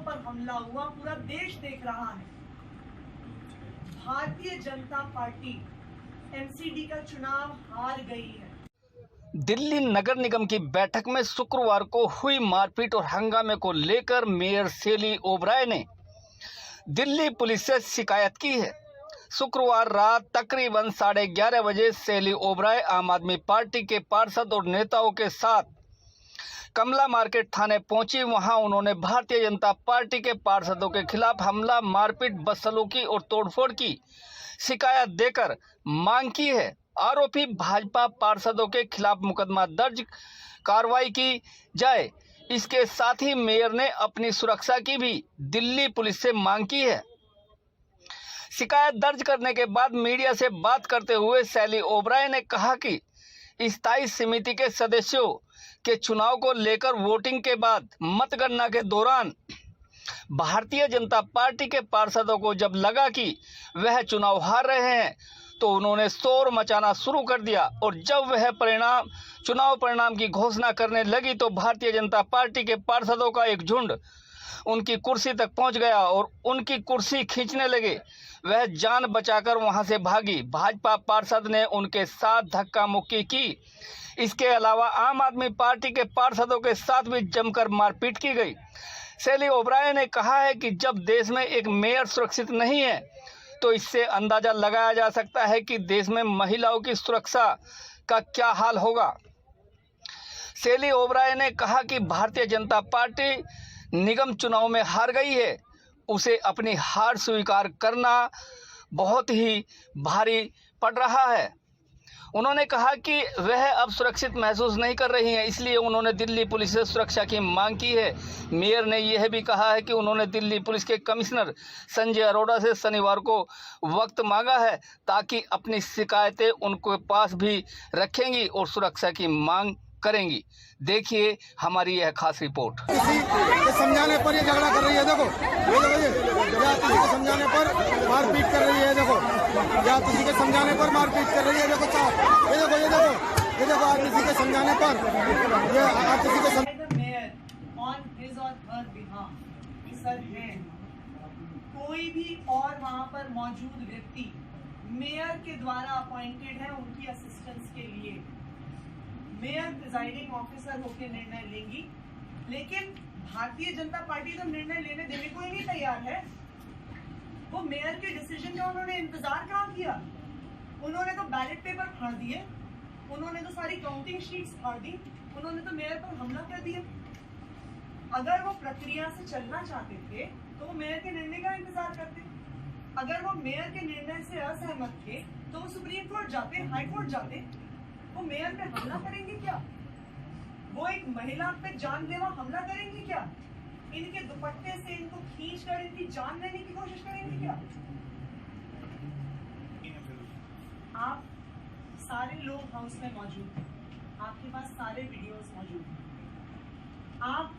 पर हमला हुआ पूरा देश देख रहा है। भारतीय जनता पार्टी एमसीडी का चुनाव हार गई है। दिल्ली नगर निगम की बैठक में शुक्रवार को हुई मारपीट और हंगामे को लेकर मेयर सेली ओबराय ने दिल्ली पुलिस से शिकायत की है। शुक्रवार रात तकरीबन 11:30 बजे सेली ओबराय आम आदमी पार्टी के पार्षद और नेताओं के साथ कमला मार्केट थाने पहुंची। वहां उन्होंने भारतीय जनता पार्टी के पार्षदों के खिलाफ हमला, मारपीट, बदसलूकी और तोड़फोड़ की शिकायत देकर मांग की है। आरोपी भाजपा पार्षदों के खिलाफ मुकदमा दर्ज कार्रवाई की जाए। इसके साथ ही मेयर ने अपनी सुरक्षा की भी दिल्ली पुलिस से मांग की है। शिकायत दर्ज करने के बाद मीडिया से बात करते हुए सेली ओबराय ने कहा कि स्थायी समिति के सदस्यों के चुनाव को लेकर वोटिंग के बाद मतगणना के दौरान भारतीय जनता पार्टी के पार्षदों को जब लगा कि वह चुनाव हार रहे हैं तो उन्होंने शोर मचाना शुरू कर दिया और जब वह चुनाव परिणाम की घोषणा करने लगी तो भारतीय जनता पार्टी के पार्षदों का एक झुंड उनकी कुर्सी तक पहुंच गया और उनकी कुर्सी खींचने लगे। वह जान बचाकर वहां से भागी। भाजपा पार्षद ने उनके साथ धक्का मुक्की की। इसके अलावा आम आदमी पार्टी के पार्षदों के साथ भी जमकर मारपीट की गई। सेली ओबराय ने कहा है कि जब देश में एक मेयर सुरक्षित नहीं है तो इससे अंदाजा लगाया जा सकता है कि देश में महिलाओं की सुरक्षा का क्या हाल होगा। सेली ओबराय ने कहा कि भारतीय जनता पार्टी निगम चुनाव में हार गई है। उसे अपनी हार स्वीकार करना बहुत ही भारी पड़ रहा है। उन्होंने कहा कि वह अब सुरक्षित महसूस नहीं कर रही हैं, इसलिए उन्होंने दिल्ली पुलिस से सुरक्षा की मांग की है। मेयर ने यह भी कहा है कि उन्होंने दिल्ली पुलिस के कमिश्नर संजय अरोड़ा से शनिवार को वक्त मांगा है ताकि अपनी शिकायतें उनके पास भी रखेंगी और सुरक्षा की मांग करेंगी। देखिए हमारी यह खास रिपोर्ट। किसी के समझाने पर ये झगड़ा कर रही है। देखो ये किसी के समझाने पर मारपीट कर रही है। देखो या किसी के समझाने पर मारपीट कर रही है। देखो साहब ये देखो आप किसी के समझाने पर ये आप किसी के मेयर ऑन हिज और हर बिहाफ सर है। कोई भी और वहां पर मौजूद व्यक्ति मेयर के द्वारा अपॉइंटेड है उनकी असिस्टेंस के लिए। मेयर प्रिजाइडिंग ऑफिसर होकर निर्णय लेंगी, लेकिन भारतीय जनता पार्टी तो निर्णय लेने देने को ही नहीं तैयार है। वो मेयर के डिसीजन का उन्होंने इंतजार कहाँ किया? उन्होंने तो बैलेट पेपर फाड़ दिए, उन्होंने तो सारी काउंटिंग शीट्स फाड़ दी, उन्होंने तो मेयर पर हमला कर दिया। अगर वो प्रक्रिया से चलना चाहते थे तो वो मेयर के निर्णय का इंतजार करते। अगर वो मेयर के निर्णय से असहमत थे तो वो सुप्रीम कोर्ट जाते, हाई कोर्ट जाते। वो मेयर पे हमला करेंगे क्या? वो एक महिला पे जानलेवा हमला करेंगे क्या? इनके दुपट्टे से इनको खींचकर इनकी जान लेने की कोशिश करेंगे क्या? आप सारे लोग हाउस में मौजूद हैं, आपके पास सारे वीडियोस मौजूद हैं। आप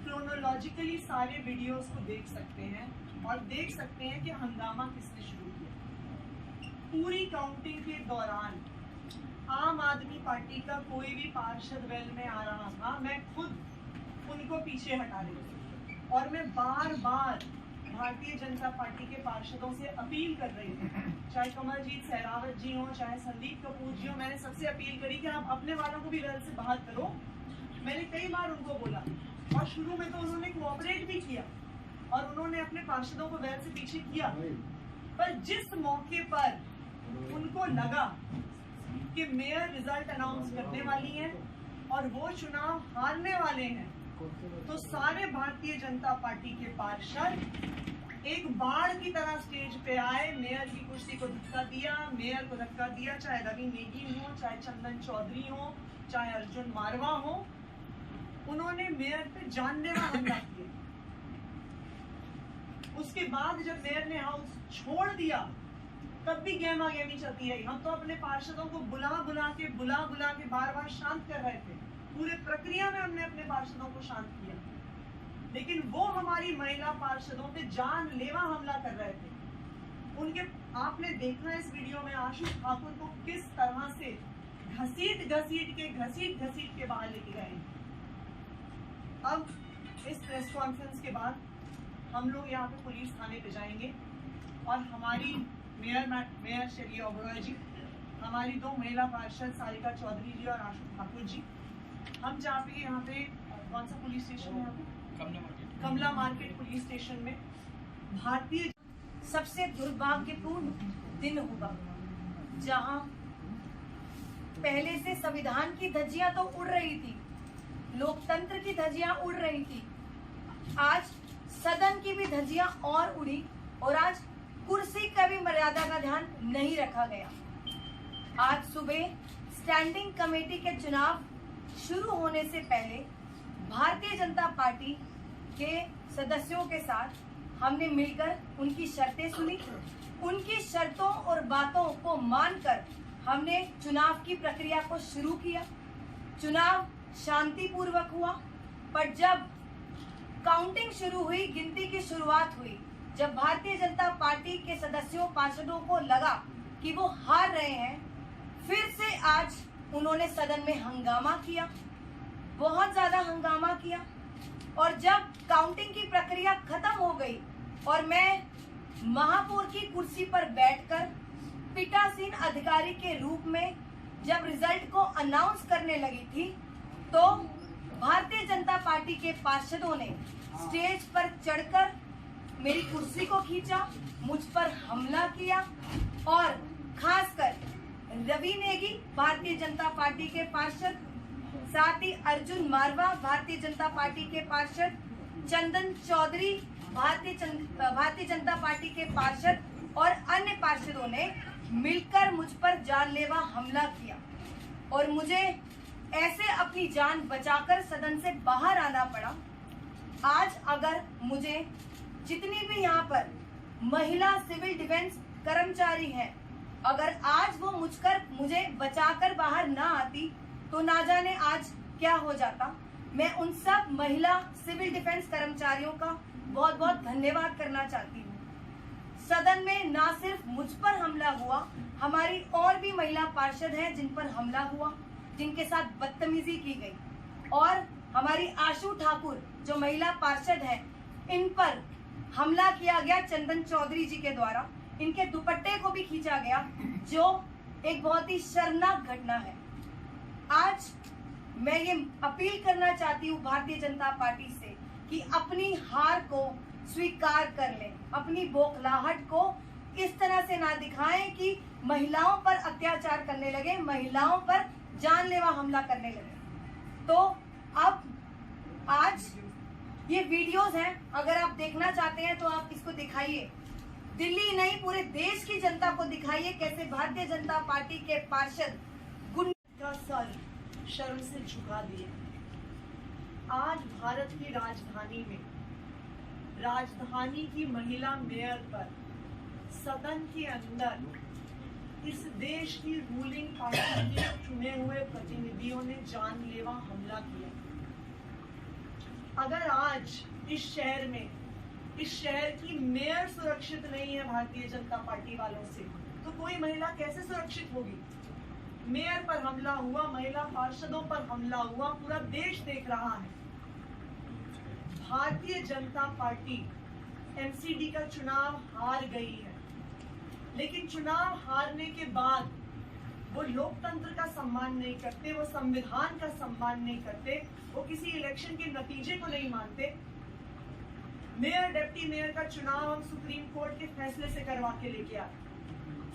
क्रोनोलॉजिकली सारे वीडियोस को देख सकते हैं और देख सकते हैं कि हंगामा किसने शुरू किया। पूरी काउंटिंग के दौरान आम आदमी पार्टी का कोई भी पार्षद वेल में आ रहा था, मैं खुद उनको पीछे हटा रही थी और मैं बार बार भारतीय जनता पार्टी के पार्षदों से अपील कर रही थी, चाहे कमलजीत सहरावत जी हो, चाहे संदीप कपूर जी हो। मैंने सबसे अपील करी कि आप अपने वालों को भी वेल से बाहर करो। मैंने कई बार उनको बोला और शुरू में तो उन्होंने कोऑपरेट भी किया और उन्होंने अपने पार्षदों को वेल से पीछे किया, पर जिस मौके पर उनको लगा कि मेयर रिजल्ट अनाउंस करने वाली है और वो चुनाव हारने वाले हैं तो सारे भारतीय जनता पार्टी के पार्षद एक बाढ़ की तरह स्टेज पे आए, मेयर की कुर्सी को धक्का दिया, मेयर को धक्का दिया, चाहे रवि नेगी हो, चाहे चंदन चौधरी हो, चाहे अर्जुन मारवा हो। उन्होंने मेयर पे जानलेवा हमला किया। उसके बाद जब मेयर ने हाउस छोड़ दिया तब भी गहमा गहमी चलती रही। हम तो अपने पार्षदों को बुला बुला के बार बार शांत कर रहे थे। पूरे प्रक्रिया में हमने अपने पार्षदों को शांत किया, लेकिन वो हमारी महिला पार्षदों पे जानलेवा हमला कर रहे थे। उनके आपने देखा इस वीडियो में आशीष ठाकुर को किस तरह से घसीट के बाहर लेके गए। अब इस प्रेस कॉन्फ्रेंस के बाद हम लोग यहाँ पे पुलिस थाने पे जाएंगे और हमारी मेयर शैली ओबरॉय जी, हमारी 2 महिला पार्षद सारिका चौधरी जी और आशु ठाकुर जी, हम जहाँ पे यहाँ पे कौन सा पुलिस स्टेशन है, कमला मार्केट पुलिस स्टेशन में भारतीय सबसे दुर्भाग्यपूर्ण दिन होगा जहां पहले से संविधान की धज्जियां तो उड़ रही थी, लोकतंत्र की धज्जियां उड़ रही थी, आज सदन की भी धज्जियां और उड़ी और आज कुर्सी का भी मर्यादा का ध्यान नहीं रखा गया। आज सुबह स्टैंडिंग कमेटी के चुनाव शुरू होने से पहले भारतीय जनता पार्टी के सदस्यों के साथ हमने मिलकर उनकी शर्तें सुनी, उनकी शर्तों और बातों को मानकर हमने चुनाव की प्रक्रिया को शुरू किया। चुनाव शांतिपूर्वक हुआ, पर जब काउंटिंग शुरू हुई, गिनती की शुरुआत हुई, जब भारतीय जनता पार्टी के सदस्यों पार्षदों को लगा कि वो हार रहे हैं, फिर से आज उन्होंने सदन में हंगामा किया, बहुत ज्यादा हंगामा किया। और जब काउंटिंग की प्रक्रिया खत्म हो गई और मैं महापौर की कुर्सी पर बैठकर पीठासीन अधिकारी के रूप में जब रिजल्ट को अनाउंस करने लगी थी, तो भारतीय जनता पार्टी के पार्षदों ने स्टेज पर चढ़कर मेरी कुर्सी को खींचा, मुझ पर हमला किया और खासकर रवि नेगी भारतीय जनता पार्टी के पार्षद, साथ ही अर्जुन मारवा भारतीय जनता पार्टी के पार्षद, चंदन चौधरी भारतीय जनता पार्टी के पार्षद और अन्य पार्षदों ने मिलकर मुझ पर जानलेवा हमला किया और मुझे ऐसे अपनी जान बचाकर सदन से बाहर आना पड़ा। आज अगर मुझे जितनी भी यहाँ पर महिला सिविल डिफेंस कर्मचारी हैं, अगर आज वो मुझे बचाकर बाहर ना आती तो ना जाने आज क्या हो जाता। मैं उन सब महिला सिविल डिफेंस कर्मचारियों का बहुत बहुत धन्यवाद करना चाहती हूँ। सदन में ना सिर्फ मुझ पर हमला हुआ, हमारी और भी महिला पार्षद हैं जिन पर हमला हुआ, जिनके साथ बदतमीजी की गई, और हमारी आशु ठाकुर जो महिला पार्षद हैं, इन पर हमला किया गया चंदन चौधरी जी के द्वारा, इनके दुपट्टे को भी खींचा गया, जो एक बहुत ही शर्मनाक घटना है। आज मैं ये अपील करना चाहती हूँ भारतीय जनता पार्टी से कि अपनी हार को स्वीकार कर लें, अपनी बौखलाहट को इस तरह से ना दिखाएं कि महिलाओं पर अत्याचार करने लगे, महिलाओं पर जानलेवा हमला करने लगे। तो अब आज ये वीडियोस हैं, अगर आप देखना चाहते हैं तो आप इसको दिखाइए, दिल्ली नहीं पूरे देश की जनता को दिखाइए कैसे भारतीय जनता पार्टी के पार्षद गुंडा का सर शर्म से झुका दिए। आज भारत की राजधानी में राजधानी की महिला मेयर पर सदन के अंदर इस देश की रूलिंग पार्टी के चुने हुए प्रतिनिधियों ने जानलेवा हमला किया। अगर आज इस शहर की मेयर सुरक्षित नहीं है भारतीय जनता पार्टी वालों से, तो कोई महिला कैसे सुरक्षित होगी। मेयर पर हमला हुआ, महिला पार्षदों पर हमला हुआ, पूरा देश देख रहा है। भारतीय जनता पार्टी एमसीडी का चुनाव हार गई है, लेकिन चुनाव हारने के बाद वो लोकतंत्र का सम्मान नहीं करते, वो संविधान का सम्मान नहीं करते, वो किसी इलेक्शन के नतीजे को नहीं मानते। मेयर डिप्टी मेयर का चुनाव हम सुप्रीम कोर्ट के फैसले से करवा के लेके आए।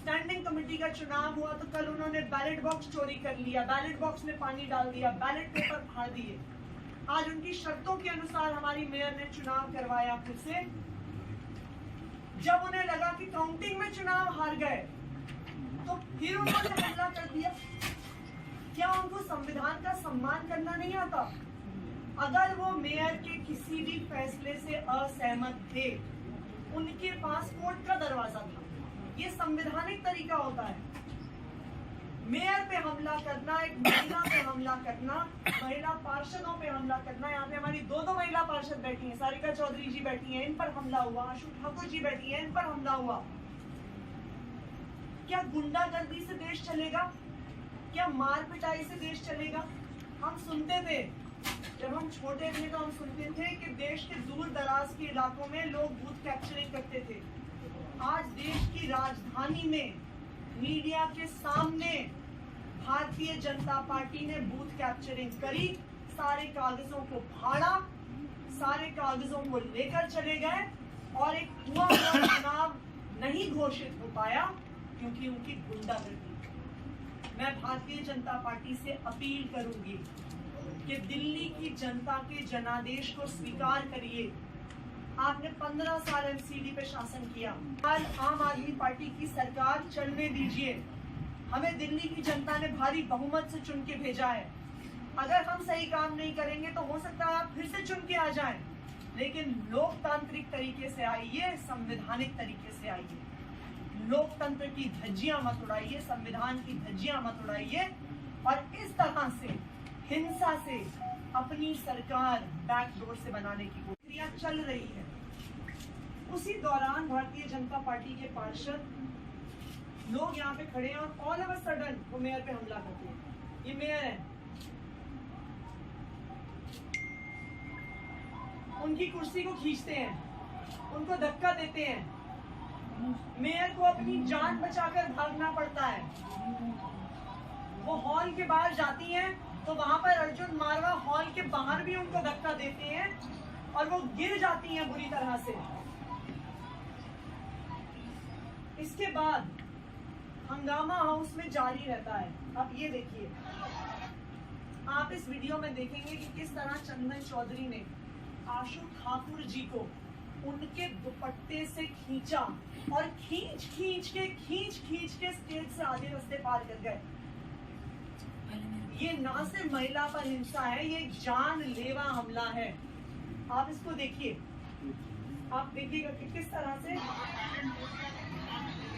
स्टैंडिंग कमेटी का चुनाव हुआ तो कल उन्होंने बैलेट बॉक्स चोरी कर लिया, बैलेट बॉक्स में पानी डाल दिया, बैलेट पेपर फाड़ दिए। आज उनकी शर्तों के अनुसार हमारी मेयर ने चुनाव करवाया फिर से। जब उन्हें लगा कि काउंटिंग में चुनाव हार गए तो फिर उन्होंने हमला कर दिया। क्या उनको संविधान का सम्मान करना नहीं आता? अगर वो मेयर के किसी भी फैसले से असहमत थे, उनके पास कोर्ट का दरवाजा था। ये संवैधानिक तरीका होता है। मेयर पे हमला करना, एक महिला पे हमला करना, महिला पार्षदों पे हमला करना। यहाँ पे हमारी दो महिला पार्षद बैठी हैं, सारिका चौधरी जी बैठी हैं, इन पर हमला हुआ। आशु ठाकुर जी बैठी हैं, इन पर हमला हुआ। क्या गुंडागर्दी से देश चलेगा? क्या मार पिटाई से देश चलेगा? हम सुनते थे जब हम छोटे थे तो हम सुनते थे कि देश के दूर दराज के इलाकों में लोग बूथ कैप्चरिंग करते थे। आज देश की राजधानी में मीडिया के सामने भारतीय जनता पार्टी ने बूथ कैप्चरिंग करी, सारे कागजों को फाड़ा, सारे कागजों को लेकर चले गए और एक हुआ चुनाव नहीं घोषित हो पाया क्योंकि उनकी गुंडागर्दी। मैं भारतीय जनता पार्टी से अपील करूंगी कि दिल्ली की जनता के जनादेश को स्वीकार करिए। आपने 15 साल एमसीडी पे शासन किया, आज आम आदमी पार्टी की सरकार चलने दीजिए। हमें दिल्ली की जनता ने भारी बहुमत से चुन के भेजा है। अगर हम सही काम नहीं करेंगे तो हो सकता है आप फिर से चुन के आ जाएं, लेकिन लोकतांत्रिक तरीके से आइए, संवैधानिक तरीके से आइए। लोकतंत्र की धज्जियां मत उड़ाइए, संविधान की धज्जियां मत उड़ाइए और इस तरह से हिंसा से अपनी सरकार बैकडोर से बनाने की प्रक्रिया चल रही है। उसी दौरान भारतीय जनता पार्टी के पार्षद लोग यहाँ पे खड़े हैं और ऑल ओवर सडन वो मेयर पे हमला करते हैं। ये मेयर है, उनकी कुर्सी को खींचते हैं, उनको धक्का देते हैं। मेयर को अपनी जान बचाकर भागना पड़ता है। वो हॉल के बाहर जाती हैं तो वहां पर अर्जुन मारवा हॉल के बाहर भी उनको धक्का देते हैं और वो गिर जाती हैं बुरी तरह से। इसके बाद हंगामा हाउस में जारी रहता है। अब ये देखिए, आप इस वीडियो में देखेंगे कि किस तरह चंदन चौधरी ने आशु ठाकुर जी को उनके दुपट्टे से खींचा और खींच के स्टेज से आधे रास्ते पार कर गए। ये ना सिर्फ महिला पर हिंसा है, ये जानलेवा हमला है। आप इसको देखिए, आप देखिएगा कि किस तरह से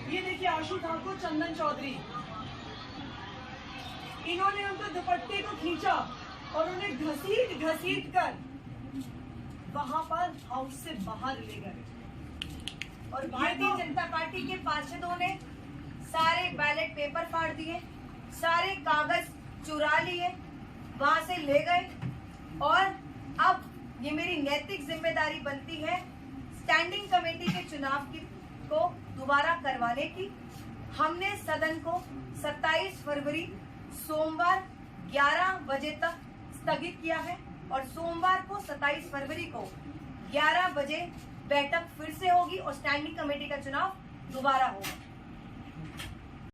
ये देखिए आशु ठाकुर, चंदन चौधरी, इन्होंने उनके दुपट्टे को खींचा और उन्हें घसीट कर वहां पर हाउस से बाहर ले गए। और भारतीय जनता पार्टी के पार्षदों ने सारे बैलेट पेपर फाड़ दिए, सारे कागज चुरा लिए, वहां से ले गए। और अब ये मेरी नैतिक जिम्मेदारी बनती है स्टैंडिंग कमेटी के चुनाव को दोबारा करवाने की। हमने सदन को 27 फरवरी सोमवार 11 बजे तक स्थगित किया है और सोमवार को 27 फरवरी को 11 बजे बैठक फिर से होगी और स्टैंडिंग कमेटी का चुनाव दोबारा होगा।